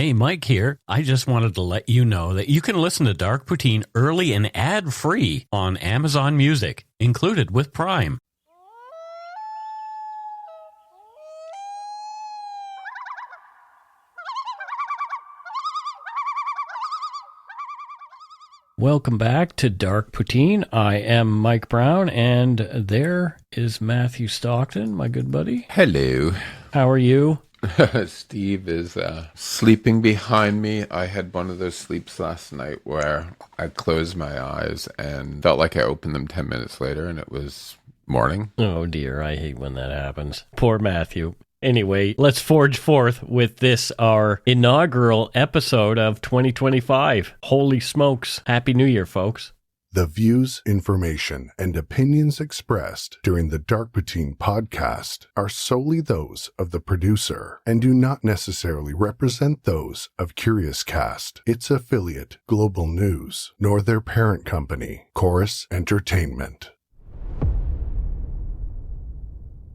Hey, Mike here. I just wanted to let you know that you can listen to Dark Poutine early and ad-free on Amazon Music, included with Prime. Welcome back to Dark Poutine. I am Mike Brown, and there is Matthew Stockton, my good buddy. Hello. How are you? Steve is sleeping behind me. I had one of those sleeps last night where I closed my eyes and felt like I opened them 10 minutes later and it was morning. Oh dear, I hate when that happens. Poor Matthew. Anyway, let's forge forth with this, our inaugural episode of 2025. Holy smokes. Happy New Year, folks. The views, information, and opinions expressed during the Dark Poutine podcast are solely those of the producer and do not necessarily represent those of Curious Cast, its affiliate, Global News, nor their parent company, Chorus Entertainment.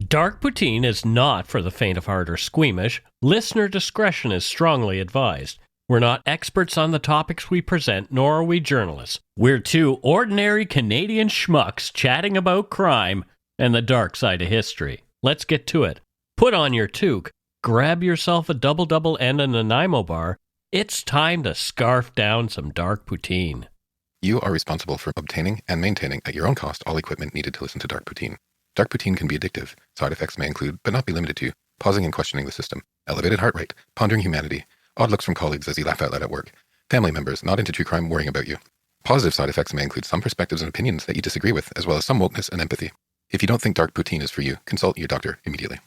Dark Poutine is not for the faint of heart or squeamish. Listener discretion is strongly advised. We're not experts on the topics we present, nor are we journalists. We're two ordinary Canadian schmucks chatting about crime and the dark side of history. Let's get to it. Put on your toque, grab yourself a double and a Nanaimo bar. It's time to scarf down some Dark Poutine. You are responsible for obtaining and maintaining at your own cost all equipment needed to listen to Dark Poutine. Dark Poutine can be addictive. Side effects may include, but not be limited to, pausing and questioning the system, elevated heart rate, pondering humanity, odd looks from colleagues as you laugh out loud at work, family members not into true crime worrying about you. Positive side effects may include some perspectives and opinions that you disagree with, as well as some wokeness and empathy. If you don't think Dark Poutine is for you, consult your doctor immediately.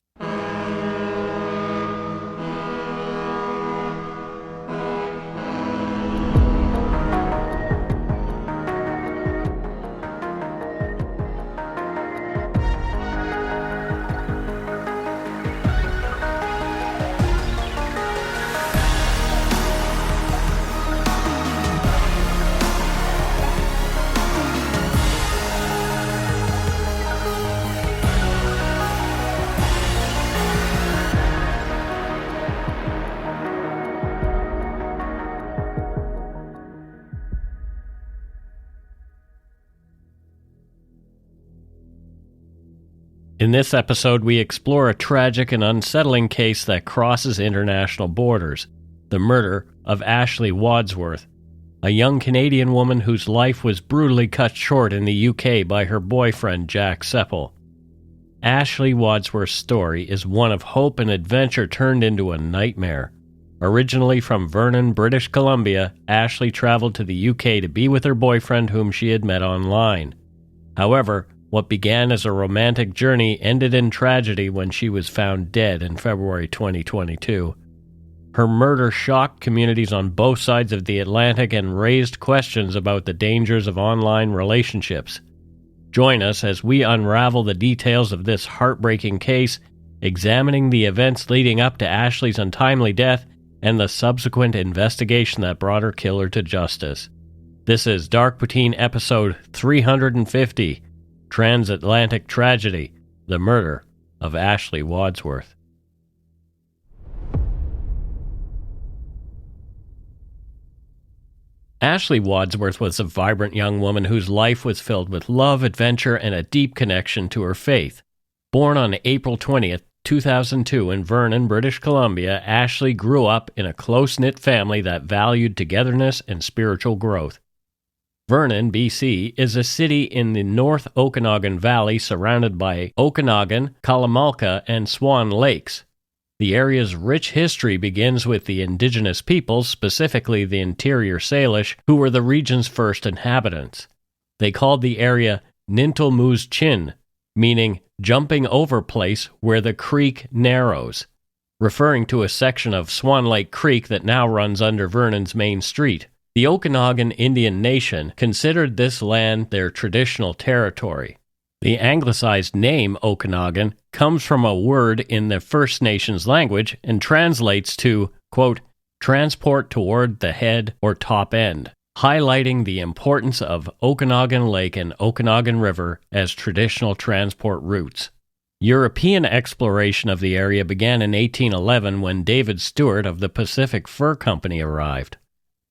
In this episode, we explore a tragic and unsettling case that crosses international borders, the murder of Ashley Wadsworth, a young Canadian woman whose life was brutally cut short in the UK by her boyfriend, Jack Sepple. Ashley Wadsworth's story is one of hope and adventure turned into a nightmare. Originally from Vernon, British Columbia, Ashley traveled to the UK to be with her boyfriend whom she had met online. However, what began as a romantic journey ended in tragedy when she was found dead in February 2022. Her murder shocked communities on both sides of the Atlantic and raised questions about the dangers of online relationships. Join us as we unravel the details of this heartbreaking case, examining the events leading up to Ashley's untimely death and the subsequent investigation that brought her killer to justice. This is Dark Poutine episode 350. Transatlantic Tragedy, the murder of Ashley Wadsworth. Ashley Wadsworth was a vibrant young woman whose life was filled with love, adventure, and a deep connection to her faith. Born on April 20th, 2002 in Vernon, British Columbia, Ashley grew up in a close-knit family that valued togetherness and spiritual growth. Vernon, BC, is a city in the North Okanagan Valley surrounded by Okanagan, Kalamalka, and Swan Lakes. The area's rich history begins with the indigenous peoples, specifically the interior Salish, who were the region's first inhabitants. They called the area Nintalmoose Chin, meaning jumping over place where the creek narrows, referring to a section of Swan Lake Creek that now runs under Vernon's main street. The Okanagan Indian Nation considered this land their traditional territory. The anglicized name Okanagan comes from a word in the First Nations language and translates to, quote, transport toward the head or top end, highlighting the importance of Okanagan Lake and Okanagan River as traditional transport routes. European exploration of the area began in 1811 when David Stewart of the Pacific Fur Company arrived.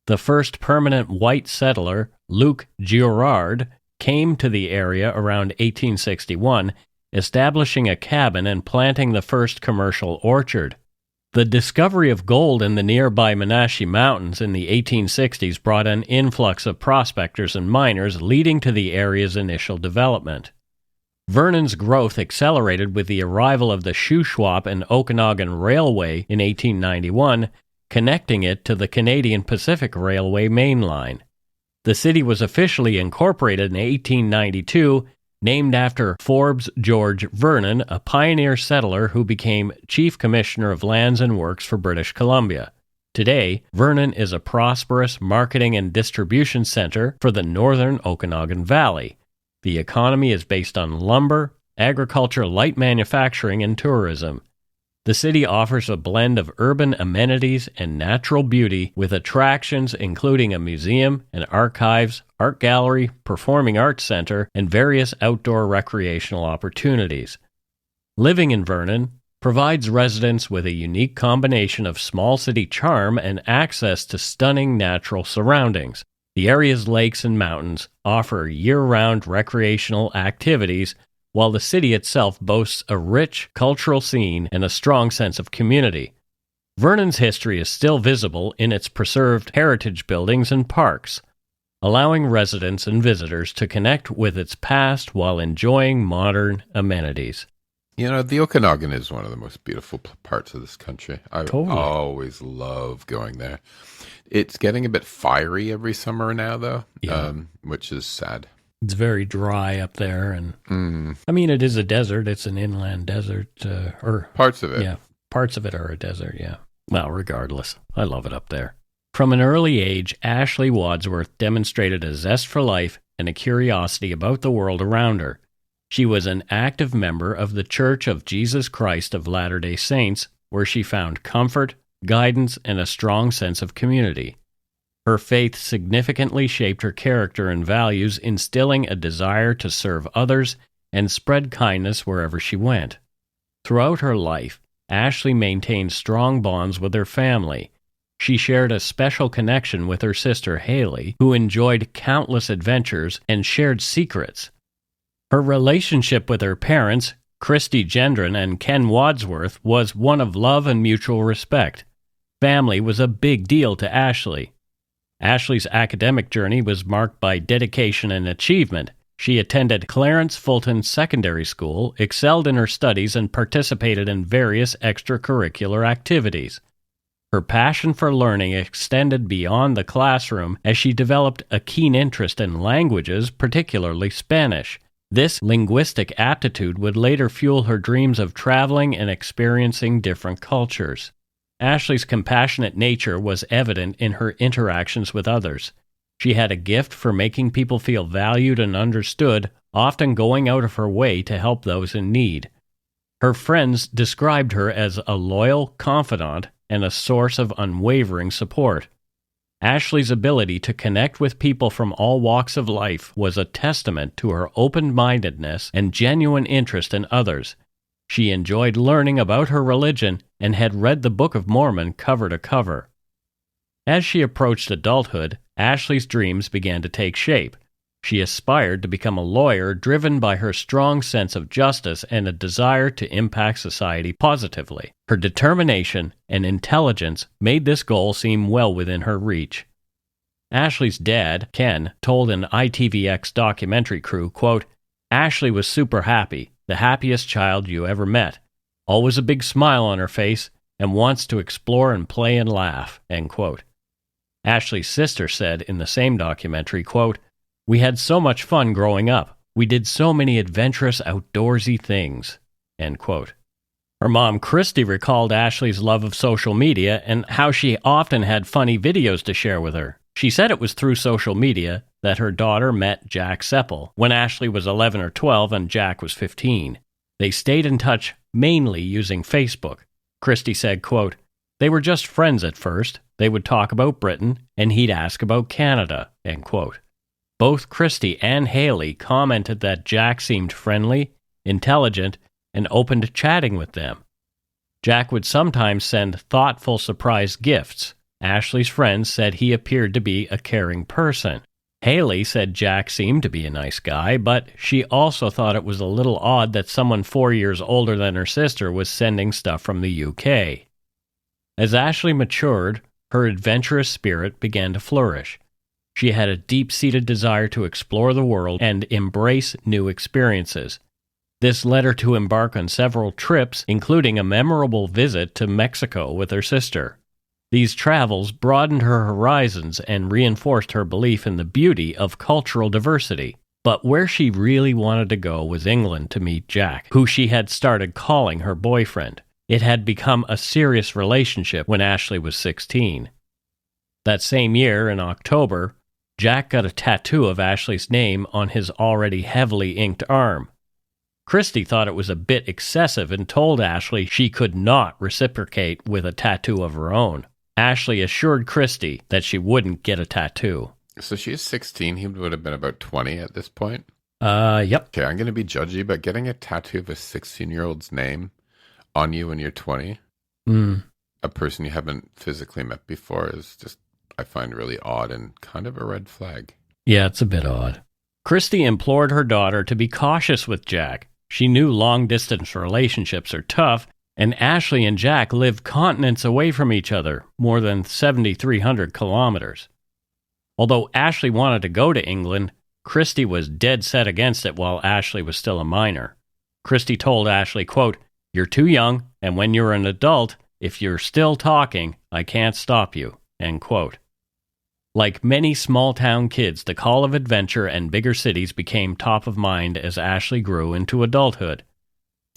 The first permanent white settler, Luc Girard, came to the area around 1861, establishing a cabin and planting the first commercial orchard. The discovery of gold in the nearby Menashe Mountains in the 1860s brought an influx of prospectors and miners, leading to the area's initial development. Vernon's growth accelerated with the arrival of the Shuswap and Okanagan Railway in 1891, connecting it to the Canadian Pacific Railway main line. The city was officially incorporated in 1892, named after Forbes George Vernon, a pioneer settler who became Chief Commissioner of Lands and Works for British Columbia. Today, Vernon is a prosperous marketing and distribution center for the northern Okanagan Valley. The economy is based on lumber, agriculture, light manufacturing, and tourism. The city offers a blend of urban amenities and natural beauty with attractions including a museum, an archives, art gallery, performing arts center, and various outdoor recreational opportunities. Living in Vernon provides residents with a unique combination of small city charm and access to stunning natural surroundings. The area's lakes and mountains offer year-round recreational activities, while the city itself boasts a rich cultural scene and a strong sense of community. Vernon's history is still visible in its preserved heritage buildings and parks, allowing residents and visitors to connect with its past while enjoying modern amenities. You know, the Okanagan is one of the most beautiful parts of this country. I always love going there. It's getting a bit fiery every summer now, though, which is sad. It's very dry up there, and I mean, it is a desert. It's an inland desert, or parts of it. Yeah, parts of it are a desert. Yeah. Well, regardless, I love it up there. From an early age, Ashley Wadsworth demonstrated a zest for life and a curiosity about the world around her. She was an active member of the Church of Jesus Christ of Latter-day Saints, where she found comfort, guidance, and a strong sense of community. Her faith significantly shaped her character and values, instilling a desire to serve others and spread kindness wherever she went. Throughout her life, Ashley maintained strong bonds with her family. She shared a special connection with her sister Haley, who enjoyed countless adventures and shared secrets. Her relationship with her parents, Christy Gendron and Ken Wadsworth, was one of love and mutual respect. Family was a big deal to Ashley. Ashley's academic journey was marked by dedication and achievement. She attended Clarence Fulton Secondary School, excelled in her studies, and participated in various extracurricular activities. Her passion for learning extended beyond the classroom as she developed a keen interest in languages, particularly Spanish. This linguistic aptitude would later fuel her dreams of traveling and experiencing different cultures. Ashley's compassionate nature was evident in her interactions with others. She had a gift for making people feel valued and understood, often going out of her way to help those in need. Her friends described her as a loyal confidant and a source of unwavering support. Ashley's ability to connect with people from all walks of life was a testament to her open-mindedness and genuine interest in others. She enjoyed learning about her religion and had read the Book of Mormon cover to cover. As she approached adulthood, Ashley's dreams began to take shape. She aspired to become a lawyer, driven by her strong sense of justice and a desire to impact society positively. Her determination and intelligence made this goal seem well within her reach. Ashley's dad, Ken, told an ITVX documentary crew, quote, "Ashley was super happy, the happiest child you ever met. Always a big smile on her face and wants to explore and play and laugh," end quote. Ashley's sister said in the same documentary, quote, "We had so much fun growing up. We did so many adventurous, outdoorsy things," end quote. Her mom, Christy, recalled Ashley's love of social media and how she often had funny videos to share with her. She said it was through social media that her daughter met Jack Sepple when Ashley was 11 or 12 and Jack was 15. They stayed in touch mainly using Facebook. Christy said, quote, "They were just friends at first. They would talk about Britain, and he'd ask about Canada," end quote. Both Christy and Haley commented that Jack seemed friendly, intelligent, and open to chatting with them. Jack would sometimes send thoughtful surprise gifts. Ashley's friends said he appeared to be a caring person. Haley said Jack seemed to be a nice guy, but she also thought it was a little odd that someone 4 years older than her sister was sending stuff from the UK. As Ashley matured, her adventurous spirit began to flourish. She had a deep-seated desire to explore the world and embrace new experiences. This led her to embark on several trips, including a memorable visit to Mexico with her sister. These travels broadened her horizons and reinforced her belief in the beauty of cultural diversity. But where she really wanted to go was England to meet Jack, who she had started calling her boyfriend. It had become a serious relationship when Ashley was 16. That same year, in October, Jack got a tattoo of Ashley's name on his already heavily inked arm. Christy thought it was a bit excessive and told Ashley she could not reciprocate with a tattoo of her own. Ashley assured Christy that she wouldn't get a tattoo. So she's 16. He would have been about 20 at this point. Yep. Okay, I'm going to be judgy, but getting a tattoo of a 16-year-old's name on you when you're 20, a person you haven't physically met before, is just, I find, really odd and kind of a red flag. Yeah, it's a bit odd. Christy implored her daughter to be cautious with Jack. She knew long-distance relationships are tough, and Ashley and Jack lived continents away from each other, more than 7,300 kilometers. Although Ashley wanted to go to England, Christy was dead set against it while Ashley was still a minor. Christy told Ashley, quote, "You're too young, and when you're an adult, if you're still talking, I can't stop you," end quote. Like many small-town kids, the call of adventure and bigger cities became top of mind as Ashley grew into adulthood.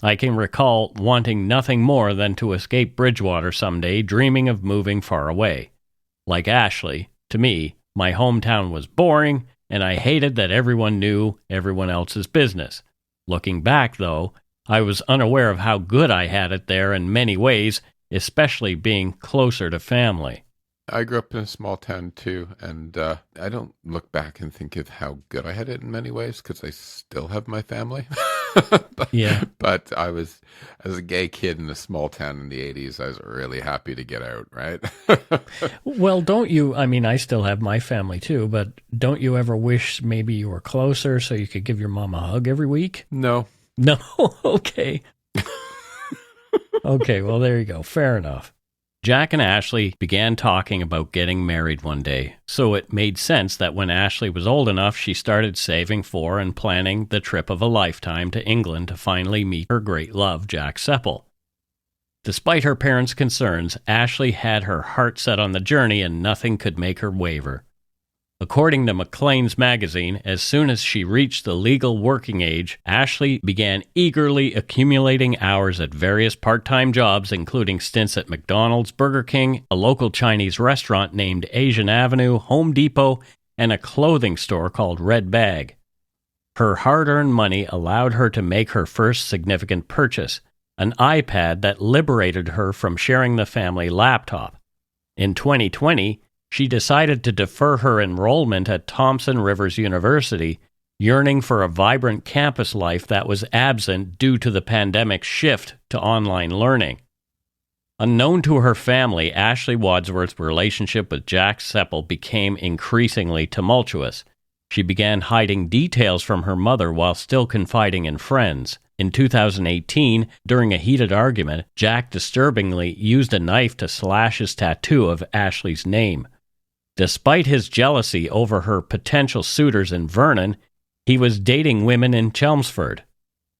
I can recall wanting nothing more than to escape Bridgewater someday, dreaming of moving far away. Like Ashley, to me, my hometown was boring, and I hated that everyone knew everyone else's business. Looking back, though, I was unaware of how good I had it there in many ways, especially being closer to family. I grew up in a small town too, and I don't look back and think of how good I had it in many ways because I still have my family. But I was, as a gay kid in a small town in the 80s, I was really happy to get out, right? Well, don't you, I mean, I still have my family too, but don't you ever wish maybe you were closer so you could give your mom a hug every week? No. No? Okay. Okay, well, there you go. Fair enough. Jack and Ashley began talking about getting married one day, so it made sense that when Ashley was old enough, she started saving for and planning the trip of a lifetime to England to finally meet her great love, Jack Sepple. Despite her parents' concerns, Ashley had her heart set on the journey and nothing could make her waver. According to Maclean's magazine, as soon as she reached the legal working age, Ashley began eagerly accumulating hours at various part-time jobs, including stints at McDonald's, Burger King, a local Chinese restaurant named Asian Avenue, Home Depot, and a clothing store called Red Bag. Her hard-earned money allowed her to make her first significant purchase, an iPad that liberated her from sharing the family laptop. In 2020, she decided to defer her enrollment at Thompson Rivers University, yearning for a vibrant campus life that was absent due to the pandemic's shift to online learning. Unknown to her family, Ashley Wadsworth's relationship with Jack Sepple became increasingly tumultuous. She began hiding details from her mother while still confiding in friends. In 2018, during a heated argument, Jack disturbingly used a knife to slash his tattoo of Ashley's name. Despite his jealousy over her potential suitors in Vernon, he was dating women in Chelmsford.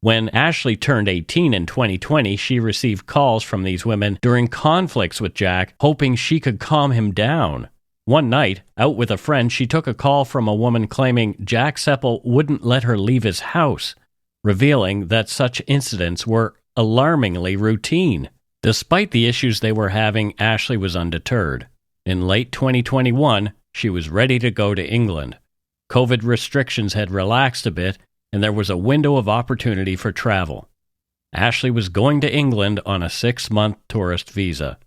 When Ashley turned 18 in 2020, she received calls from these women during conflicts with Jack, hoping she could calm him down. One night, out with a friend, she took a call from a woman claiming Jack Sepple wouldn't let her leave his house, revealing that such incidents were alarmingly routine. Despite the issues they were having, Ashley was undeterred. In late 2021, she was ready to go to England. COVID restrictions had relaxed a bit, and there was a window of opportunity for travel. Ashley was going to England on a 6-month tourist visa.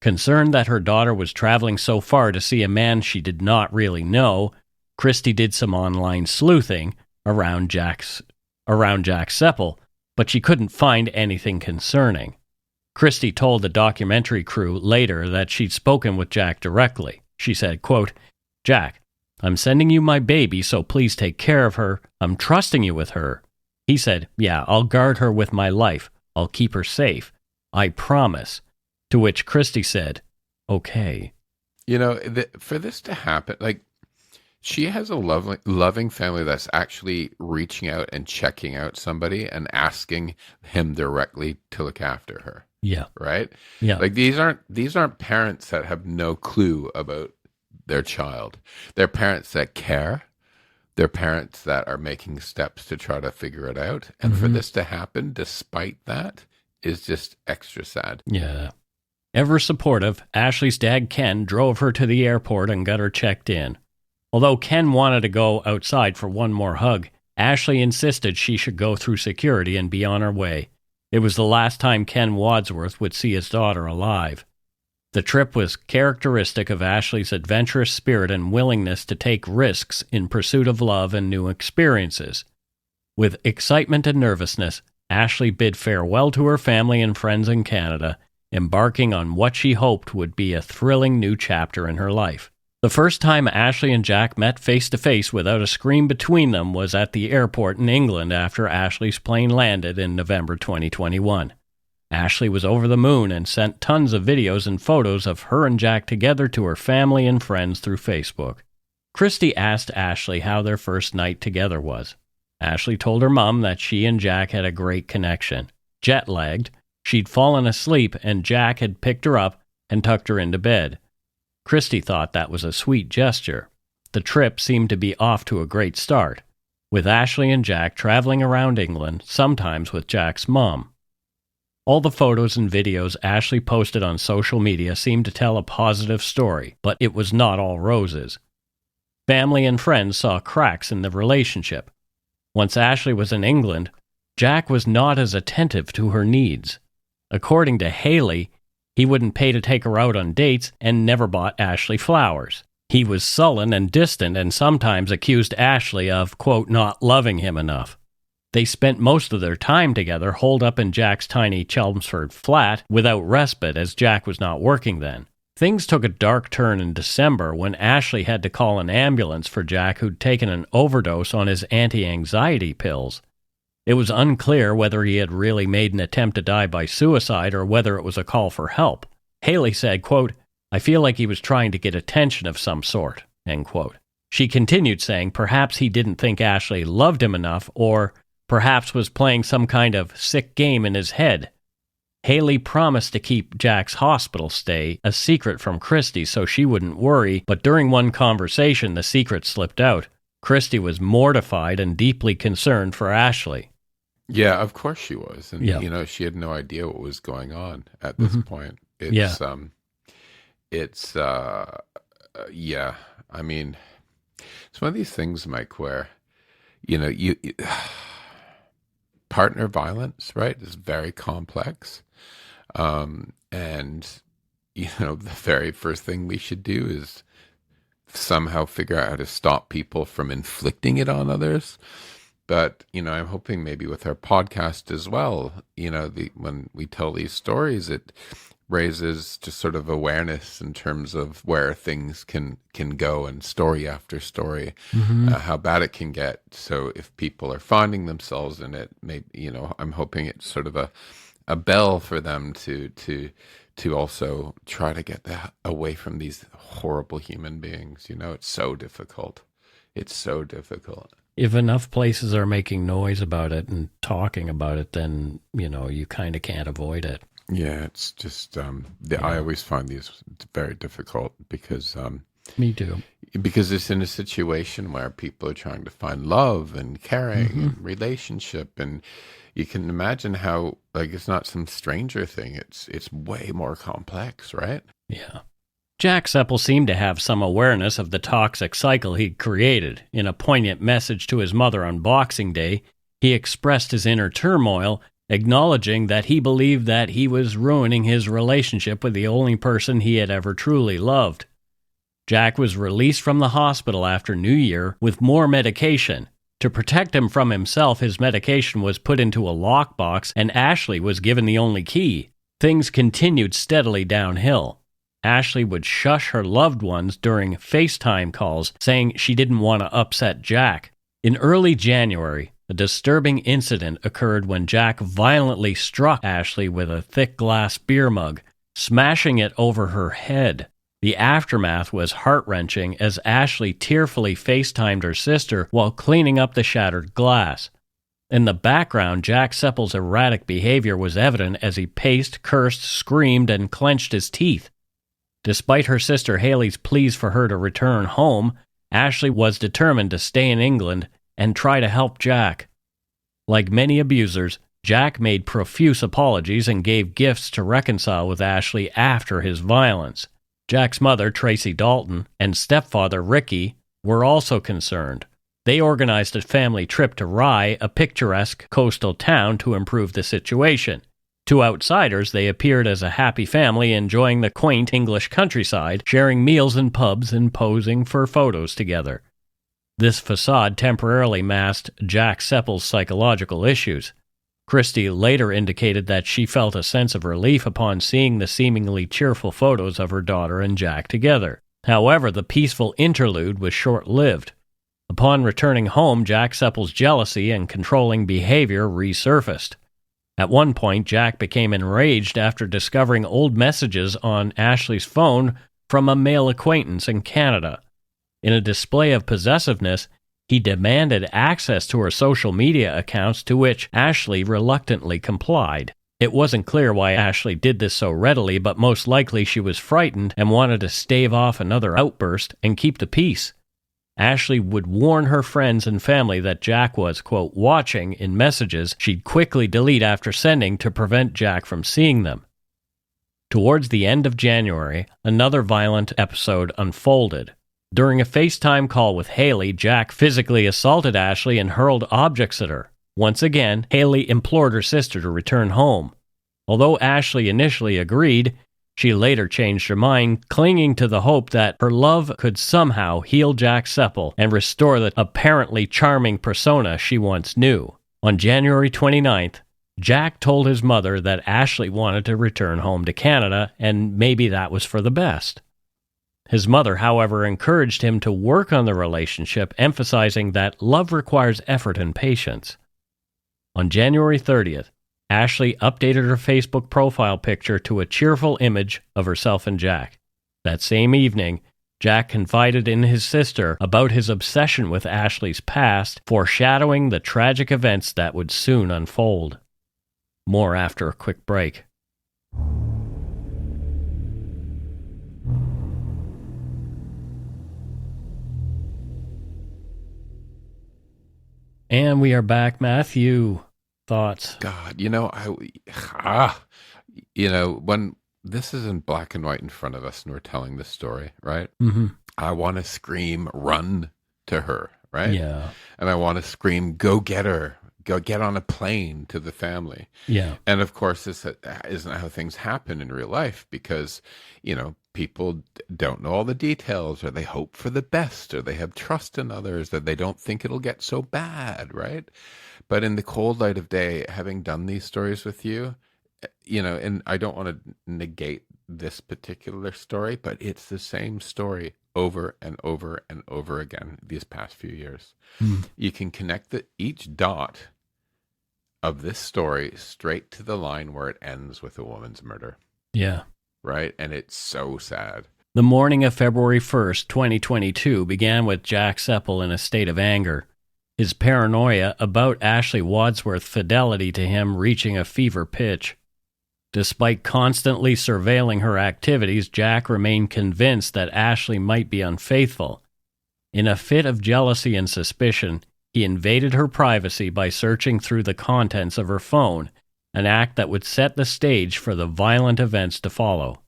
Concerned that her daughter was traveling so far to see a man she did not really know, Christy did some online sleuthing around Jack Sepple, but she couldn't find anything concerning. Christy told the documentary crew later that she'd spoken with Jack directly. She said, quote, "Jack, I'm sending you my baby, so please take care of her. I'm trusting you with her." He said, "Yeah, I'll guard her with my life. I'll keep her safe. I promise." To which Christy said, "Okay." You know, for this to happen, like, she has a loving family that's actually reaching out and checking out somebody and asking him directly to look after her. Yeah. Right? Yeah. Like, these aren't parents that have no clue about their child. They're parents that care. They're parents that are making steps to try to figure it out. And for this to happen, despite that, is just extra sad. Yeah. Ever supportive, Ashley's dad, Ken, drove her to the airport and got her checked in. Although Ken wanted to go outside for one more hug, Ashley insisted she should go through security and be on her way. It was the last time Ken Wadsworth would see his daughter alive. The trip was characteristic of Ashley's adventurous spirit and willingness to take risks in pursuit of love and new experiences. With excitement and nervousness, Ashley bid farewell to her family and friends in Canada, embarking on what she hoped would be a thrilling new chapter in her life. The first time Ashley and Jack met face-to-face without a screen between them was at the airport in England after Ashley's plane landed in November 2021. Ashley was over the moon and sent tons of videos and photos of her and Jack together to her family and friends through Facebook. Christy asked Ashley how their first night together was. Ashley told her mom that she and Jack had a great connection. Jet-lagged, she'd fallen asleep and Jack had picked her up and tucked her into bed. Christy thought that was a sweet gesture. The trip seemed to be off to a great start, with Ashley and Jack traveling around England, sometimes with Jack's mom. All the photos and videos Ashley posted on social media seemed to tell a positive story, but it was not all roses. Family and friends saw cracks in the relationship. Once Ashley was in England, Jack was not as attentive to her needs. According to Haley, he wouldn't pay to take her out on dates and never bought Ashley flowers. He was sullen and distant and sometimes accused Ashley of, quote, not loving him enough. They spent most of their time together holed up in Jack's tiny Chelmsford flat without respite as Jack was not working then. Things took a dark turn in December when Ashley had to call an ambulance for Jack, who'd taken an overdose on his anti-anxiety pills. It was unclear whether he had really made an attempt to die by suicide or whether it was a call for help. Haley said, quote, "I feel like he was trying to get attention of some sort," end quote. She continued saying perhaps he didn't think Ashley loved him enough or perhaps was playing some kind of sick game in his head. Haley promised to keep Jack's hospital stay a secret from Christy so she wouldn't worry, but during one conversation the secret slipped out. Christy was mortified and deeply concerned for Ashley. Yeah, of course she was. And, you know, she had no idea what was going on at this point. It's, yeah, I mean, it's one of these things, Mike, where, you know, you partner violence, right, is very complex. And, you know, the very first thing we should do is somehow figure out how to stop people from inflicting it on others. But, you know, I'm hoping maybe with our podcast as well, you know, when we tell these stories, it raises just sort of awareness in terms of where things can go and story after story, how bad it can get. So if people are finding themselves in it, maybe, you know, I'm hoping it's sort of a bell for them to also try to get that away from these horrible human beings. You know, it's so difficult. It's so difficult. If enough places are making noise about it and talking about it, then, you know, you kind of can't avoid it. Yeah, it's just, I always find these very difficult because... Me too. Because it's in a situation where people are trying to find love and caring and relationship, and you can imagine how, like, it's not some stranger thing. It's way more complex, right? Yeah. Jack Sepple seemed to have some awareness of the toxic cycle he'd created. In a poignant message to his mother on Boxing Day, he expressed his inner turmoil, acknowledging that he believed that he was ruining his relationship with the only person he had ever truly loved. Jack was released from the hospital after New Year with more medication, To protect him from himself, his medication was put into a lockbox, and Ashley was given the only key. Things continued steadily downhill. Ashley would shush her loved ones during FaceTime calls, saying she didn't want to upset Jack. In early January, a disturbing incident occurred when Jack violently struck Ashley with a thick glass beer mug, smashing it over her head. The aftermath was heart-wrenching as Ashley tearfully FaceTimed her sister while cleaning up the shattered glass. In the background, Jack Sepple's erratic behavior was evident as he paced, cursed, screamed, and clenched his teeth. Despite her sister Haley's pleas for her to return home, Ashley was determined to stay in England and try to help Jack. Like many abusers, Jack made profuse apologies and gave gifts to reconcile with Ashley after his violence. Jack's mother, Tracy Dalton, and stepfather, Ricky, were also concerned. They organized a family trip to Rye, a picturesque coastal town, to improve the situation. To outsiders, they appeared as a happy family enjoying the quaint English countryside, sharing meals in pubs and posing for photos together. This facade temporarily masked Jack Sepple's psychological issues. Christie later indicated that she felt a sense of relief upon seeing the seemingly cheerful photos of her daughter and Jack together. However, the peaceful interlude was short-lived. Upon returning home, Jack Sepple's jealousy and controlling behavior resurfaced. At one point, Jack became enraged after discovering old messages on Ashley's phone from a male acquaintance in Canada. In a display of possessiveness, he demanded access to her social media accounts, to which Ashley reluctantly complied. It wasn't clear why Ashley did this so readily, but most likely she was frightened and wanted to stave off another outburst and keep the peace. Ashley would warn her friends and family that Jack was, quote, watching in messages she'd quickly delete after sending to prevent Jack from seeing them. Towards the end of January, another violent episode unfolded. During a FaceTime call with Haley, Jack physically assaulted Ashley and hurled objects at her. Once again, Haley implored her sister to return home. Although Ashley initially agreed, she later changed her mind, clinging to the hope that her love could somehow heal Jack Sepple and restore the apparently charming persona she once knew. On January 29th, Jack told his mother that Ashley wanted to return home to Canada, and maybe that was for the best. His mother, however, encouraged him to work on the relationship, emphasizing that love requires effort and patience. On January 30th, Ashley updated her Facebook profile picture to a cheerful image of herself and Jack. That same evening, Jack confided in his sister about his obsession with Ashley's past, foreshadowing the tragic events that would soon unfold. More after a quick break. And we are back. Matthew, thoughts? God, when this is in black and white in front of us and we're telling this story, right? Mm-hmm. I want to scream, run to her, right? Yeah. And I want to scream, go get her, go get on a plane to the family. Yeah. And of course, this isn't how things happen in real life because, people don't know all the details, or they hope for the best, or they have trust in others that they don't think it'll get so bad, right? But in the cold light of day, having done these stories with you, and I don't want to negate this particular story, but it's the same story over and over and over again these past few years. You can connect each dot of this story straight to the line where it ends with a woman's murder. Yeah. Right? And it's so sad. The morning of February 1st, 2022 began with Jack Sepple in a state of anger, his paranoia about Ashley Wadsworth's fidelity to him reaching a fever pitch. Despite constantly surveilling her activities, Jack remained convinced that Ashley might be unfaithful. In a fit of jealousy and suspicion, he invaded her privacy by searching through the contents of her phone, an act that would set the stage for the violent events to follow.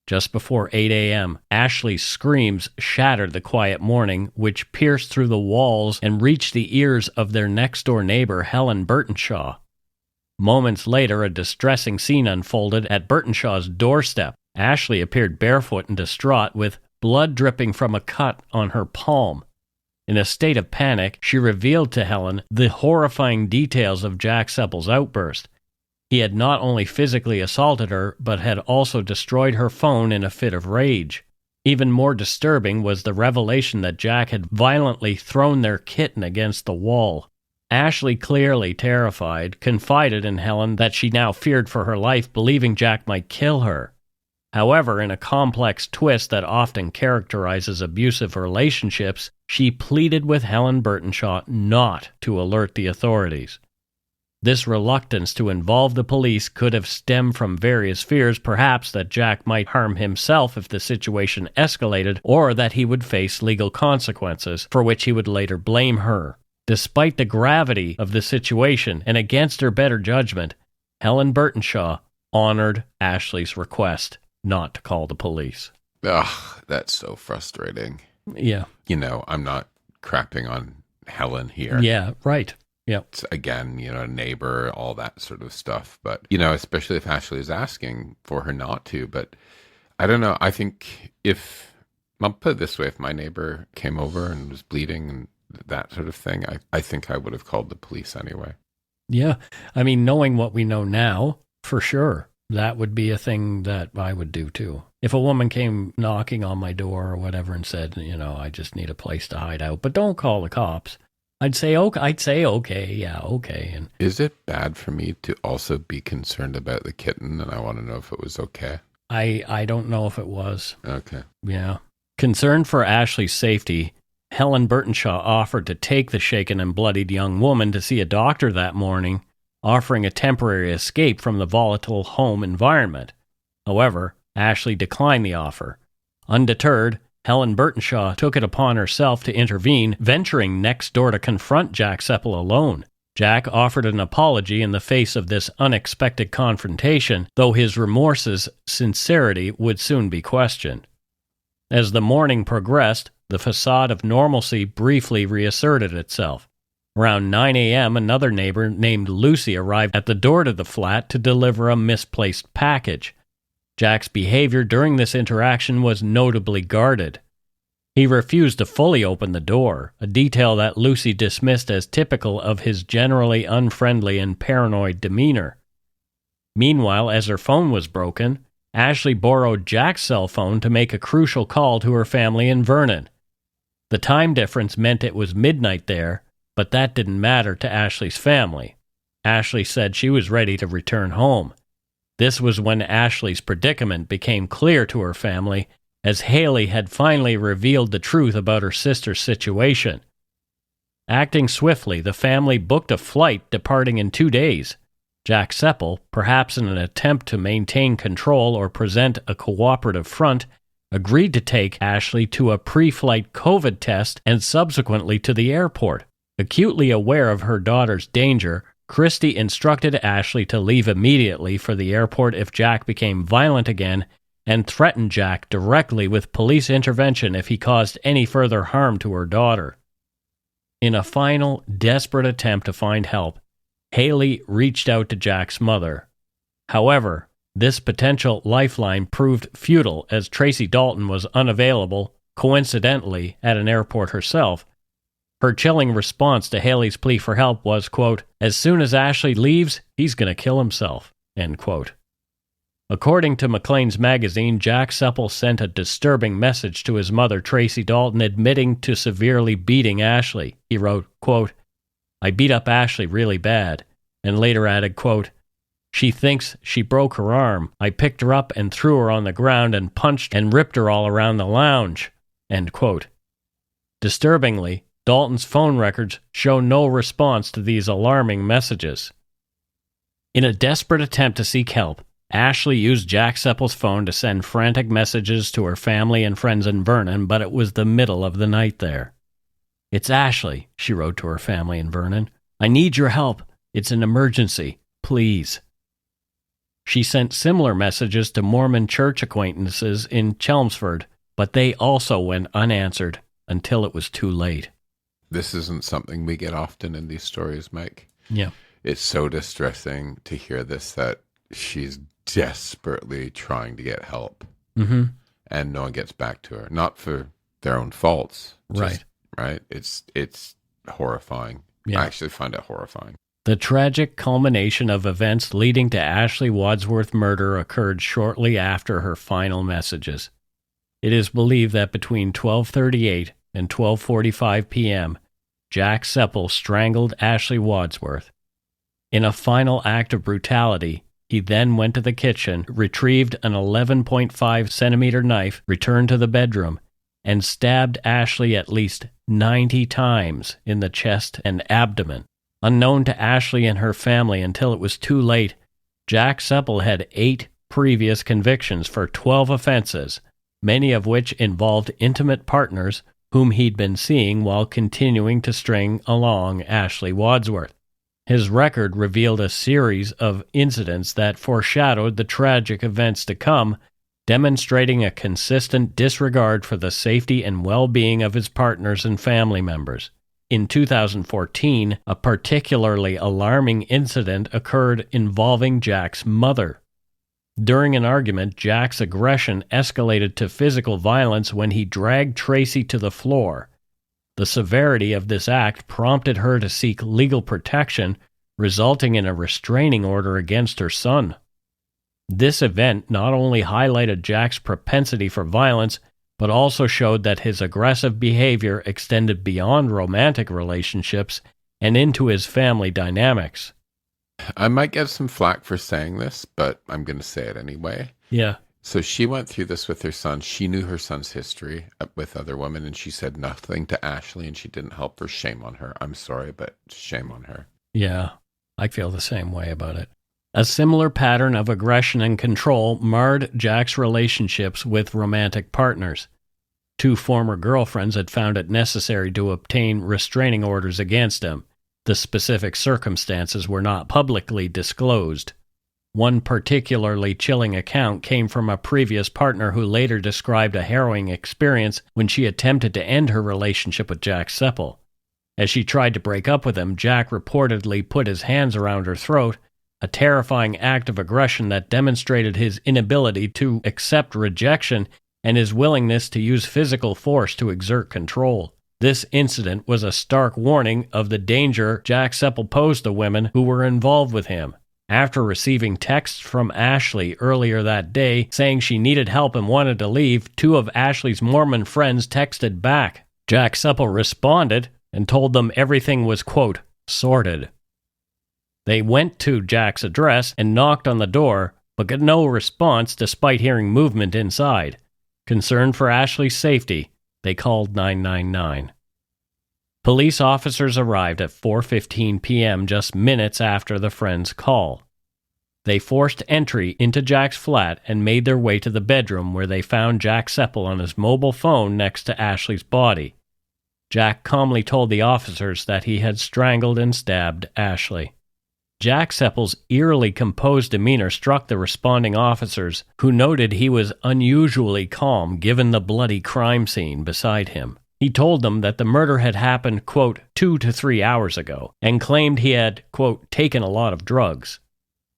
Just before 8 a.m., Ashley's screams shattered the quiet morning, which pierced through the walls and reached the ears of their next-door neighbor, Helen Burtonshaw. Moments later, a distressing scene unfolded at Burtonshaw's doorstep. Ashley appeared barefoot and distraught, with blood dripping from a cut on her palm. In a state of panic, she revealed to Helen the horrifying details of Jack Sepple's outburst. He had not only physically assaulted her, but had also destroyed her phone in a fit of rage. Even more disturbing was the revelation that Jack had violently thrown their kitten against the wall. Ashley, clearly terrified, confided in Helen that she now feared for her life, believing Jack might kill her. However, in a complex twist that often characterizes abusive relationships, she pleaded with Helen Burtonshaw not to alert the authorities. This reluctance to involve the police could have stemmed from various fears, perhaps that Jack might harm himself if the situation escalated, or that he would face legal consequences, for which he would later blame her. Despite the gravity of the situation and against her better judgment, Helen Burtonshaw honored Ashley's request not to call the police. Ugh, that's so frustrating. Yeah. You know, I'm not crapping on Helen here. Yeah, right. Yeah. It's, again, you know, neighbor, all that sort of stuff. But, you know, especially if Ashley is asking for her not to. But I don't know. I think I'll put it this way, if my neighbor came over and was bleeding and that sort of thing, I think I would have called the police anyway. Yeah. I mean, knowing what we know now, for sure, that would be a thing that I would do too. If a woman came knocking on my door or whatever and said, you know, I just need a place to hide out, but don't call the cops, I'd say, okay, yeah, okay. And is it bad for me to also be concerned about the kitten? And I want to know if it was okay. I don't know if it was. Okay. Yeah. Concerned for Ashley's safety, Helen Burtonshaw offered to take the shaken and bloodied young woman to see a doctor that morning, offering a temporary escape from the volatile home environment. However, Ashley declined the offer. Undeterred, Helen Burtonshaw took it upon herself to intervene, venturing next door to confront Jack Sepple alone. Jack offered an apology in the face of this unexpected confrontation, though his remorse's sincerity would soon be questioned. As the morning progressed, the facade of normalcy briefly reasserted itself. Around 9 a.m., another neighbor named Lucy arrived at the door to the flat to deliver a misplaced package. Jack's behavior during this interaction was notably guarded. He refused to fully open the door, a detail that Lucy dismissed as typical of his generally unfriendly and paranoid demeanor. Meanwhile, as her phone was broken, Ashley borrowed Jack's cell phone to make a crucial call to her family in Vernon. The time difference meant it was midnight there, but that didn't matter to Ashley's family. Ashley said she was ready to return home. This was when Ashley's predicament became clear to her family, as Haley had finally revealed the truth about her sister's situation. Acting swiftly, the family booked a flight departing in 2 days. Jack Sepple, perhaps in an attempt to maintain control or present a cooperative front, agreed to take Ashley to a pre-flight COVID test and subsequently to the airport. Acutely aware of her daughter's danger, Christie instructed Ashley to leave immediately for the airport if Jack became violent again, and threatened Jack directly with police intervention if he caused any further harm to her daughter. In a final, desperate attempt to find help, Haley reached out to Jack's mother. However, this potential lifeline proved futile as Tracy Dalton was unavailable, coincidentally, at an airport herself. Her chilling response to Haley's plea for help was, quote, "As soon as Ashley leaves, he's going to kill himself," end quote. According to Maclean's magazine, Jack Sepple sent a disturbing message to his mother, Tracy Dalton, admitting to severely beating Ashley. He wrote, quote, "I beat up Ashley really bad," and later added, quote, "She thinks she broke her arm. I picked her up and threw her on the ground and punched and ripped her all around the lounge," end quote. Disturbingly, Dalton's phone records show no response to these alarming messages. In a desperate attempt to seek help, Ashley used Jack Sepple's phone to send frantic messages to her family and friends in Vernon, but it was the middle of the night there. "It's Ashley," she wrote to her family in Vernon. "I need your help. It's an emergency. Please." She sent similar messages to Mormon church acquaintances in Chelmsford, but they also went unanswered until it was too late. This isn't something we get often in these stories, Mike. Yeah. It's so distressing to hear this, that she's desperately trying to get help. Mm-hmm. And no one gets back to her. Not for their own faults. Right. right? It's horrifying. Yeah. I actually find it horrifying. The tragic culmination of events leading to Ashley Wadsworth's murder occurred shortly after her final messages. It is believed that between 12:38 and 12:45 p.m., Jack Sepple strangled Ashley Wadsworth. In a final act of brutality, he then went to the kitchen, retrieved an 11.5 centimeter knife, returned to the bedroom, and stabbed Ashley at least 90 times in the chest and abdomen. Unknown to Ashley and her family until it was too late, Jack Sepple had 8 previous convictions for 12 offenses, many of which involved intimate partners whom he'd been seeing while continuing to string along Ashley Wadsworth. His record revealed a series of incidents that foreshadowed the tragic events to come, demonstrating a consistent disregard for the safety and well-being of his partners and family members. In 2014, a particularly alarming incident occurred involving Jack's mother. During an argument, Jack's aggression escalated to physical violence when he dragged Tracy to the floor. The severity of this act prompted her to seek legal protection, resulting in a restraining order against her son. This event not only highlighted Jack's propensity for violence, but also showed that his aggressive behavior extended beyond romantic relationships and into his family dynamics. I might get some flack for saying this, but I'm going to say it anyway. Yeah. So she went through this with her son. She knew her son's history with other women, and she said nothing to Ashley, and she didn't help her. Shame on her. I'm sorry, but shame on her. Yeah, I feel the same way about it. A similar pattern of aggression and control marred Jack's relationships with romantic partners. 2 former girlfriends had found it necessary to obtain restraining orders against him. The specific circumstances were not publicly disclosed. One particularly chilling account came from a previous partner who later described a harrowing experience when she attempted to end her relationship with Jack Sepple. As she tried to break up with him, Jack reportedly put his hands around her throat, a terrifying act of aggression that demonstrated his inability to accept rejection and his willingness to use physical force to exert control. This incident was a stark warning of the danger Jack Sepple posed to women who were involved with him. After receiving texts from Ashley earlier that day saying she needed help and wanted to leave, 2 of Ashley's Mormon friends texted back. Jack Sepple responded and told them everything was, quote, sorted. They went to Jack's address and knocked on the door, but got no response despite hearing movement inside. Concerned for Ashley's safety, they called 999. Police officers arrived at 4:15 p.m. just minutes after the friend's call. They forced entry into Jack's flat and made their way to the bedroom where they found Jack Sepple on his mobile phone next to Ashley's body. Jack calmly told the officers that he had strangled and stabbed Ashley. Jack Sepple's eerily composed demeanor struck the responding officers, who noted he was unusually calm given the bloody crime scene beside him. He told them that the murder had happened, quote, 2 to 3 hours ago, and claimed he had, quote, taken a lot of drugs.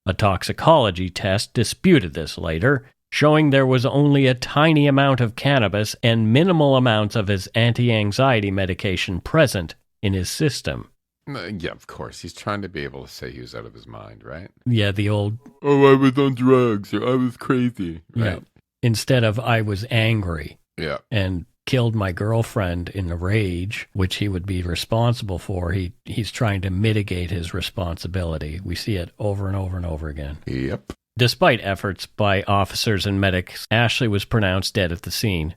A toxicology test disputed this later, showing there was only a tiny amount of cannabis and minimal amounts of his anti-anxiety medication present in his system. Yeah, of course. He's trying to be able to say he was out of his mind, right? Yeah, the old... Oh, I was on drugs, or I was crazy, right? Yeah. Instead of I was angry. Yeah. And killed my girlfriend in a rage, which he would be responsible for. He's trying to mitigate his responsibility. We see it over and over and over again. Yep. Despite efforts by officers and medics, Ashley was pronounced dead at the scene.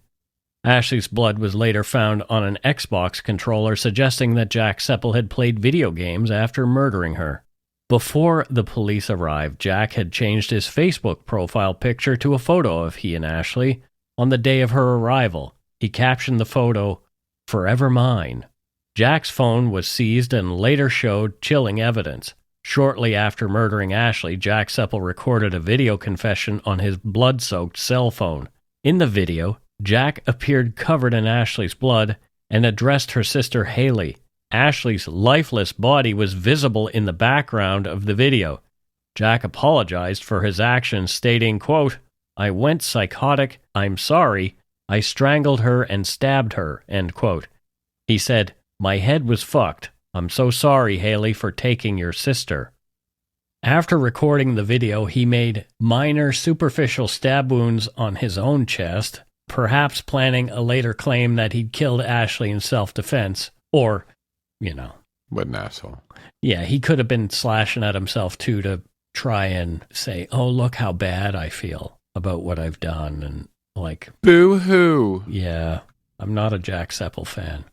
Ashley's blood was later found on an Xbox controller, suggesting that Jack Sepple had played video games after murdering her. Before the police arrived, Jack had changed his Facebook profile picture to a photo of he and Ashley on the day of her arrival. He captioned the photo, "Forever Mine." Jack's phone was seized and later showed chilling evidence. Shortly after murdering Ashley, Jack Sepple recorded a video confession on his blood-soaked cell phone. In the video, Jack appeared covered in Ashley's blood and addressed her sister Haley. Ashley's lifeless body was visible in the background of the video. Jack apologized for his actions, stating, quote, "I went psychotic. I'm sorry. I strangled her and stabbed her," end quote. He said, "My head was fucked. I'm so sorry, Haley, for taking your sister." After recording the video, he made minor superficial stab wounds on his own chest, perhaps planning a later claim that he'd killed Ashley in self-defense. Or, What an asshole. Yeah, he could have been slashing at himself too to try and say, "Oh, look how bad I feel about what I've done." And boo-hoo. Yeah, I'm not a Jack Sepple fan.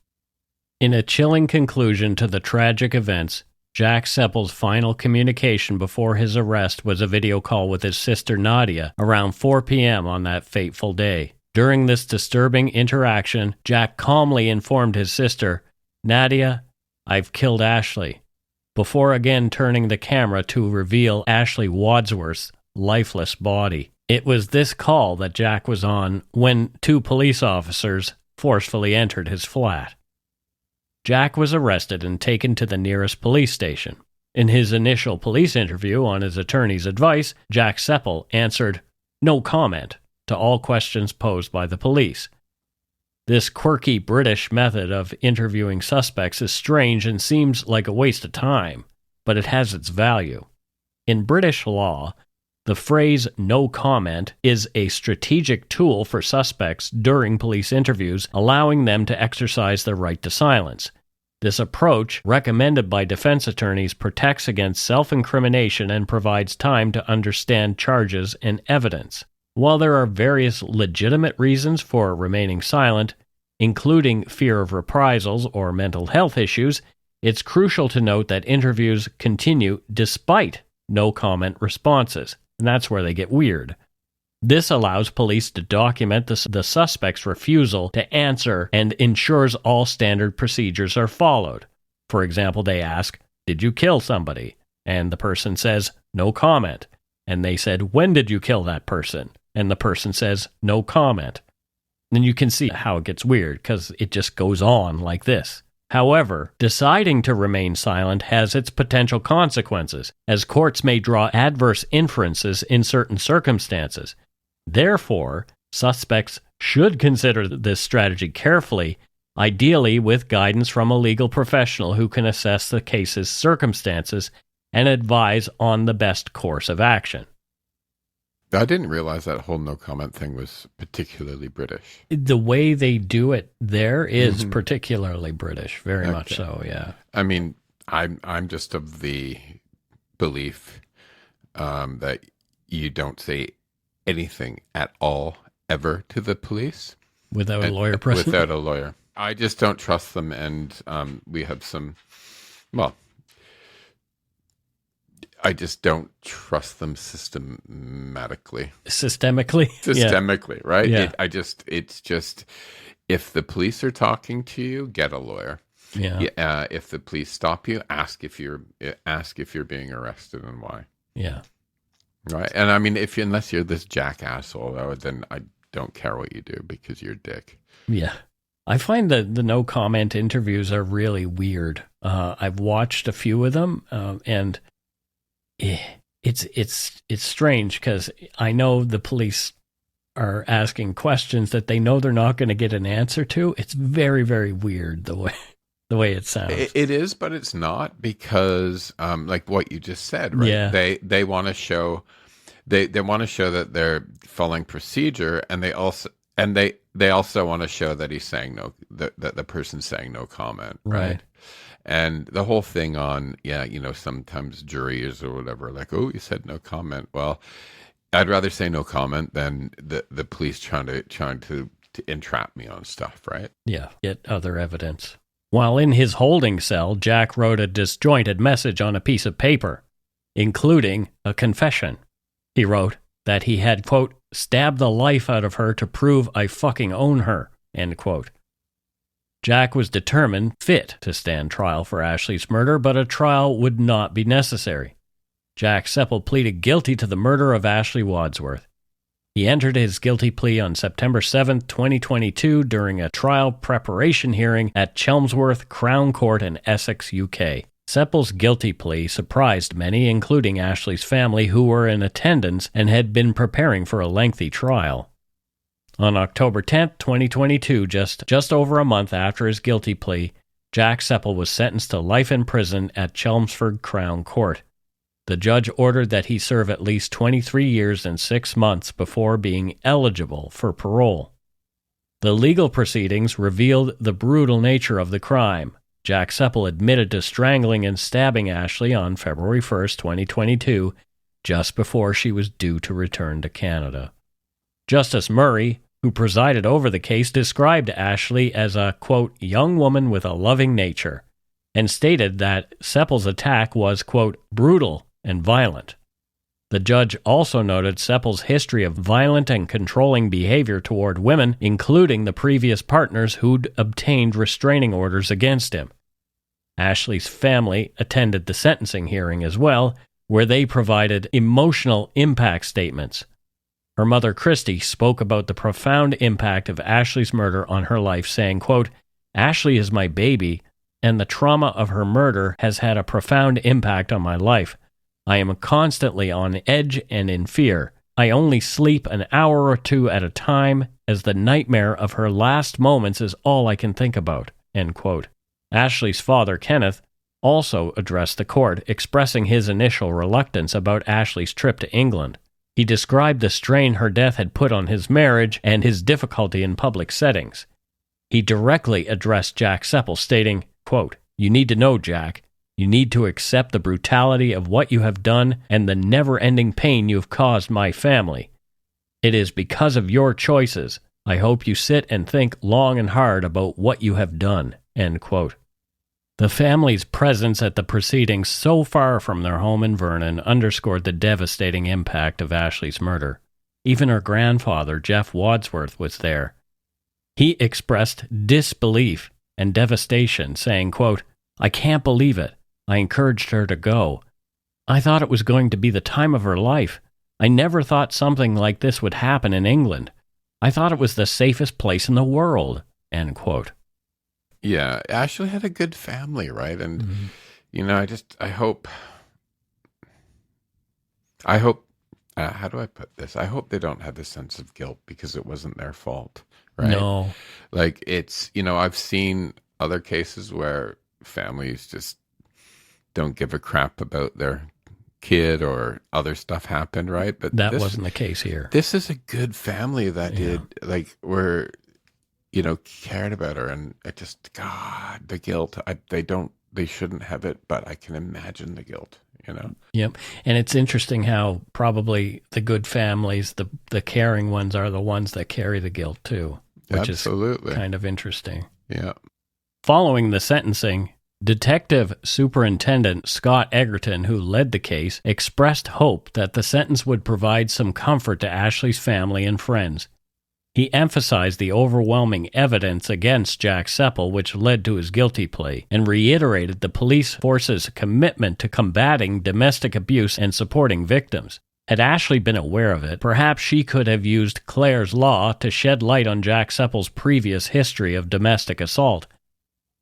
In a chilling conclusion to the tragic events, Jack Sepple's final communication before his arrest was a video call with his sister Nadia around 4 p.m. on that fateful day. During this disturbing interaction, Jack calmly informed his sister, "Nadia, I've killed Ashley," before again turning the camera to reveal Ashley Wadsworth's lifeless body. It was this call that Jack was on when 2 police officers forcefully entered his flat. Jack was arrested and taken to the nearest police station. In his initial police interview on his attorney's advice, Jack Sepple answered no comment to all questions posed by the police. This quirky British method of interviewing suspects is strange and seems like a waste of time, but it has its value. In British law, the phrase "no comment" is a strategic tool for suspects during police interviews, allowing them to exercise their right to silence. This approach, recommended by defense attorneys, protects against self-incrimination and provides time to understand charges and evidence. While there are various legitimate reasons for remaining silent, including fear of reprisals or mental health issues, it's crucial to note that interviews continue despite no-comment responses. And that's where they get weird. This allows police to document the suspect's refusal to answer and ensures all standard procedures are followed. For example, they ask, "Did you kill somebody?" And the person says, "No comment." And they said, "When did you kill that person?" And the person says, "No comment." Then you can see how it gets weird because it just goes on like this. However, deciding to remain silent has its potential consequences, as courts may draw adverse inferences in certain circumstances. Therefore, suspects should consider this strategy carefully, ideally with guidance from a legal professional who can assess the case's circumstances and advise on the best course of action. I didn't realize that whole no comment thing was particularly British. The way they do it there is particularly British, very much so, yeah. I mean, I'm just of the belief that you don't say anything at all ever to the police without a lawyer present. Without a lawyer, I just don't trust them, and we have some. Well, I just don't trust them systemically. Systemically, right? Yeah. It's just, if the police are talking to you, get a lawyer. Yeah. If the police stop you, ask if you're being arrested and why. Yeah. Right. And I mean, unless you're this jack asshole, then I don't care what you do because you're a dick. Yeah. I find that the no comment interviews are really weird. I've watched a few of them, and it's strange because I know the police are asking questions that they know they're not going to get an answer to. It's very, very weird the way it sounds. It is, but it's not, because like what you just said, right? Yeah. They want to show they want to show that they're following procedure, and they also want to show that he's saying no, that the person's saying no comment, right? And the whole thing on, sometimes juries or whatever, like, "Oh, you said no comment." Well, I'd rather say no comment than the police trying to entrap me on stuff, right? Yeah, get other evidence. While in his holding cell, Jack wrote a disjointed message on a piece of paper, including a confession. He wrote that he had, quote, "stabbed the life out of her to prove I fucking own her," end quote. Jack was determined, fit to stand trial for Ashley's murder, but a trial would not be necessary. Jack Sepple pleaded guilty to the murder of Ashley Wadsworth. He entered his guilty plea on September 7, 2022, during a trial preparation hearing at Chelmsford Crown Court in Essex, UK. Sepple's guilty plea surprised many, including Ashley's family, who were in attendance and had been preparing for a lengthy trial. On October 10, 2022, just over a month after his guilty plea, Jack Sepple was sentenced to life in prison at Chelmsford Crown Court. The judge ordered that he serve at least 23 years and 6 months before being eligible for parole. The legal proceedings revealed the brutal nature of the crime. Jack Sepple admitted to strangling and stabbing Ashley on February 1, 2022, just before she was due to return to Canada. Justice Murray, who presided over the case, described Ashley as a, quote, young woman with a loving nature, and stated that Sepple's attack was, quote, brutal and violent. The judge also noted Sepple's history of violent and controlling behavior toward women, including the previous partners who'd obtained restraining orders against him. Ashley's family attended the sentencing hearing as well, where they provided emotional impact statements. Her mother, Christy, spoke about the profound impact of Ashley's murder on her life, saying, quote, Ashley is my baby, and the trauma of her murder has had a profound impact on my life. I am constantly on edge and in fear. I only sleep an hour or two at a time, as the nightmare of her last moments is all I can think about, end quote. Ashley's father, Kenneth, also addressed the court, expressing his initial reluctance about Ashley's trip to England. He described the strain her death had put on his marriage and his difficulty in public settings. He directly addressed Jack Sepple, stating, quote, you need to know, Jack, you need to accept the brutality of what you have done and the never-ending pain you have caused my family. It is because of your choices. I hope you sit and think long and hard about what you have done, end quote. The family's presence at the proceedings so far from their home in Vernon underscored the devastating impact of Ashley's murder. Even her grandfather, Jeff Wadsworth, was there. He expressed disbelief and devastation, saying, quote, I can't believe it. I encouraged her to go. I thought it was going to be the time of her life. I never thought something like this would happen in England. I thought it was the safest place in the world, end quote. Yeah, Ashley had a good family, right? And, you know, I hope, how do I put this? I hope they don't have a sense of guilt because it wasn't their fault, right? No. Like, it's, you know, I've seen other cases where families just don't give a crap about their kid or other stuff happened, right? But that wasn't the case here. This is a good family that were, you know, cared about her, and it just, God, the guilt. They shouldn't have it, but I can imagine the guilt, you know? Yep. And it's interesting how probably the good families, the caring ones, are the ones that carry the guilt too, which Absolutely. Is kind of interesting. Yeah. Following the sentencing, Detective Superintendent Scott Egerton, who led the case, expressed hope that the sentence would provide some comfort to Ashley's family and friends. He emphasized the overwhelming evidence against Jack Sepple, which led to his guilty plea, and reiterated the police force's commitment to combating domestic abuse and supporting victims. Had Ashley been aware of it, perhaps she could have used Clare's Law to shed light on Jack Sepple's previous history of domestic assault.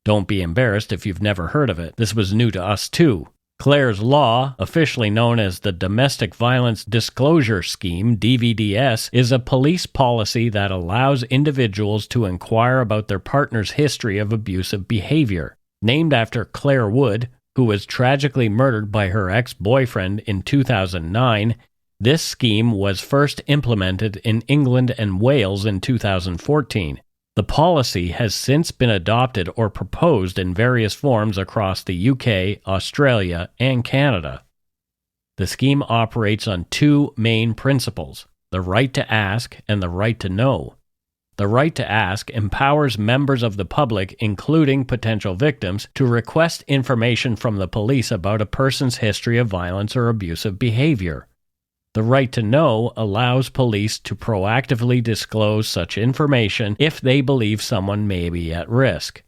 Don't be embarrassed if you've never heard of it. This was new to us too. Clare's Law, officially known as the Domestic Violence Disclosure Scheme, DVDS, is a police policy that allows individuals to inquire about their partner's history of abusive behavior. Named after Claire Wood, who was tragically murdered by her ex-boyfriend in 2009, this scheme was first implemented in England and Wales in 2014. The policy has since been adopted or proposed in various forms across the UK, Australia, and Canada. The scheme operates on two main principles: the right to ask and the right to know. The right to ask empowers members of the public, including potential victims, to request information from the police about a person's history of violence or abusive behavior. The right to know allows police to proactively disclose such information if they believe someone may be at risk.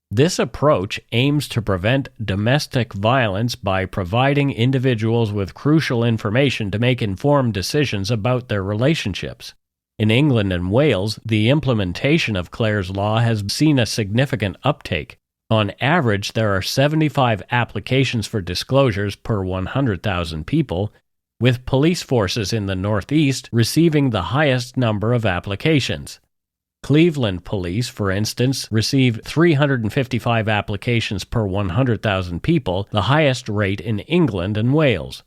This approach aims to prevent domestic violence by providing individuals with crucial information to make informed decisions about their relationships. In England and Wales, the implementation of Clare's Law has seen a significant uptake. On average, there are 75 applications for disclosures per 100,000 people, with police forces in the Northeast receiving the highest number of applications. Cleveland police, for instance, received 355 applications per 100,000 people, the highest rate in England and Wales.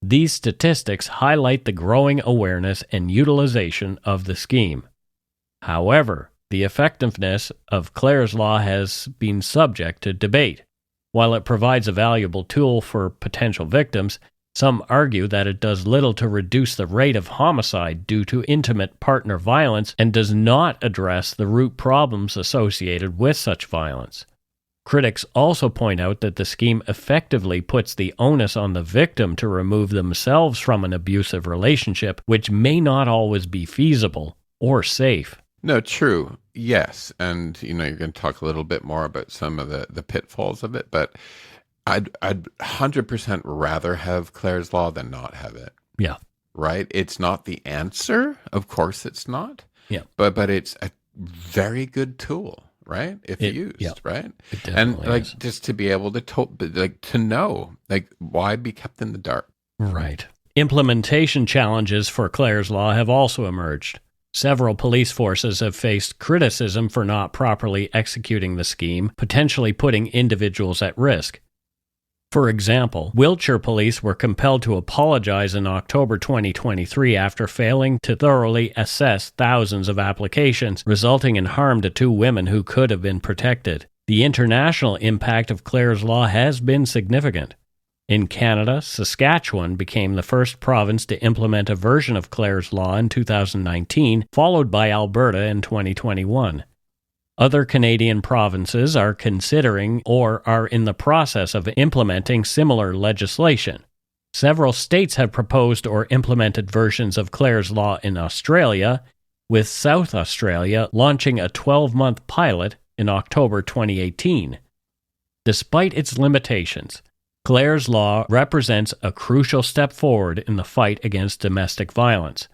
These statistics highlight the growing awareness and utilization of the scheme. However, the effectiveness of Clare's Law has been subject to debate. While it provides a valuable tool for potential victims, some argue that it does little to reduce the rate of homicide due to intimate partner violence and does not address the root problems associated with such violence. Critics also point out that the scheme effectively puts the onus on the victim to remove themselves from an abusive relationship, which may not always be feasible or safe. No, true. Yes. And, you're going to talk a little bit more about some of the pitfalls of it, but I'd 100% rather have Clare's Law than not have it. Yeah. Right? It's not the answer. Of course it's not. Yeah. But it's a very good tool, right? If used, right? It definitely is. Just to be able to know, why be kept in the dark? Right. Implementation challenges for Clare's Law have also emerged. Several police forces have faced criticism for not properly executing the scheme, potentially putting individuals at risk. For example, Wiltshire police were compelled to apologize in October 2023 after failing to thoroughly assess thousands of applications, resulting in harm to 2 women who could have been protected. The international impact of Clare's Law has been significant. In Canada, Saskatchewan became the first province to implement a version of Clare's Law in 2019, followed by Alberta in 2021. Other Canadian provinces are considering or are in the process of implementing similar legislation. Several states have proposed or implemented versions of Clare's Law in Australia, with South Australia launching a 12-month pilot in October 2018. Despite its limitations, Clare's Law represents a crucial step forward in the fight against domestic violence,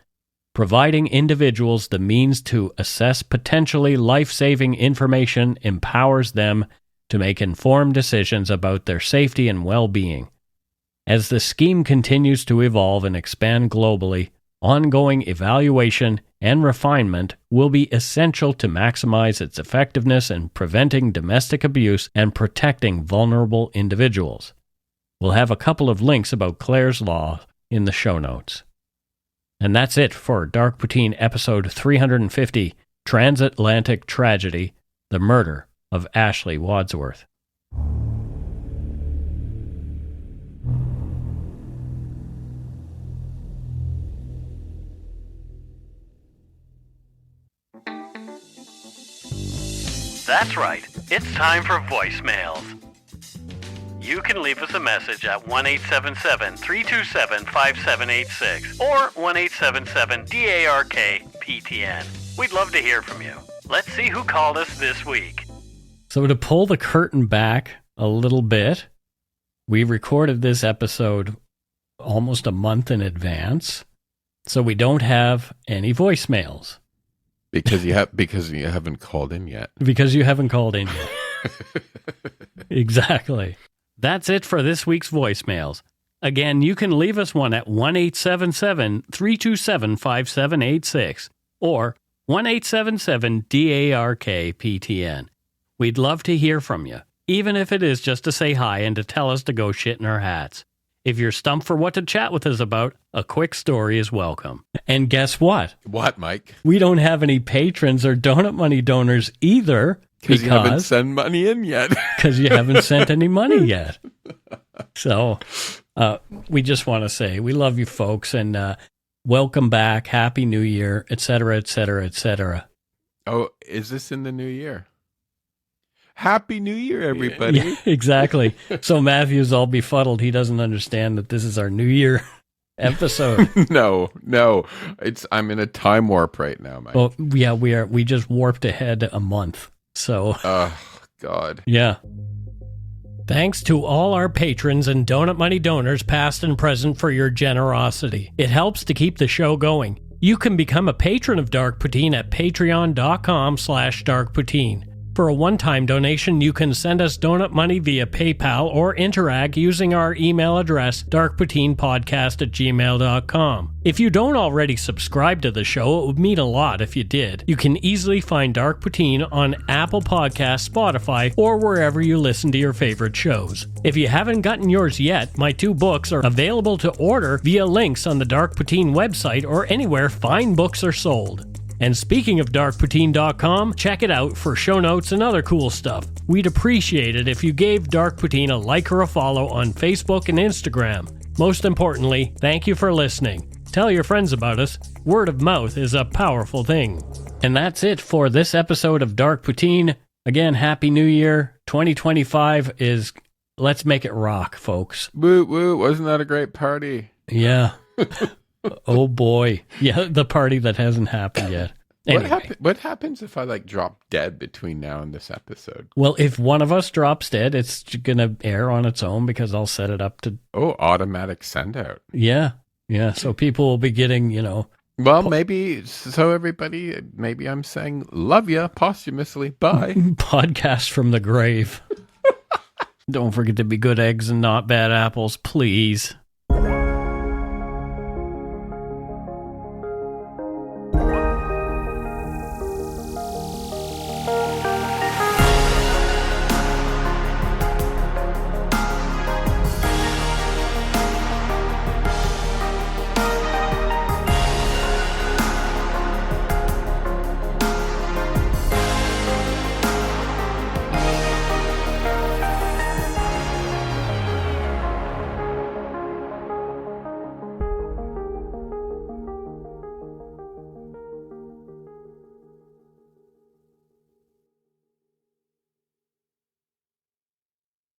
providing individuals the means to assess potentially life-saving information empowers them to make informed decisions about their safety and well-being. As the scheme continues to evolve and expand globally, ongoing evaluation and refinement will be essential to maximize its effectiveness in preventing domestic abuse and protecting vulnerable individuals. We'll have a couple of links about Clare's Law in the show notes. And that's it for Dark Poutine episode 350, Transatlantic Tragedy, The Murder of Ashley Wadsworth. That's right. It's time for voicemails. You can leave us a message at 1-877-327-5786 or 1-877-DARK-PTN. We'd love to hear from you. Let's see who called us this week. So to pull the curtain back a little bit, we recorded this episode almost a month in advance, so we don't have any voicemails. Because you haven't called in yet. Because you haven't called in yet. Exactly. That's it for this week's voicemails. Again, you can leave us one at 1-877-327-5786 or 1-877-DARK-PTN. We'd love to hear from you, even if it is just to say hi and to tell us to go shit in our hats. If you're stumped for what to chat with us about, a quick story is welcome. And guess what? What, Mike? We don't have any patrons or donut money donors either. Because you haven't sent money in yet. Because you haven't sent any money yet. So we just want to say we love you folks and welcome back. Happy New Year, etc., etc., etc. Oh, is this in the new year? Happy New Year, everybody. Yeah, exactly. So Matthew's all befuddled. He doesn't understand that this is our New Year episode. No. I'm in a time warp right now, Mike. Oh, yeah, we are. We just warped ahead a month. So, oh, God. Yeah. Thanks to all our patrons and Donut Money donors, past and present, for your generosity. It helps to keep the show going. You can become a patron of Dark Poutine at patreon.com/darkpoutine. For a one-time donation, you can send us donut money via PayPal or interact using our email address, darkpoutinepodcast@gmail.com. If you don't already subscribe to the show, it would mean a lot if you did. You can easily find Dark Poutine on Apple Podcasts, Spotify, or wherever you listen to your favorite shows. If you haven't gotten yours yet, my 2 books are available to order via links on the Dark Poutine website or anywhere fine books are sold. And speaking of darkpoutine.com, check it out for show notes and other cool stuff. We'd appreciate it if you gave Dark Poutine a like or a follow on Facebook and Instagram. Most importantly, thank you for listening. Tell your friends about us. Word of mouth is a powerful thing. And that's it for this episode of Dark Poutine. Again, Happy New Year. 2025 is... Let's make it rock, folks. Woo woo, wasn't that a great party? Yeah. Oh boy. Yeah, the party that hasn't happened yet. Anyway. What happens if I drop dead between now and this episode? Well, if one of us drops dead, it's going to air on its own because I'll set it up to... Oh, automatic send out. Yeah. Yeah. So people will be getting, Well, maybe I'm saying love ya posthumously. Bye. Podcast from the grave. Don't forget to be good eggs and not bad apples, please.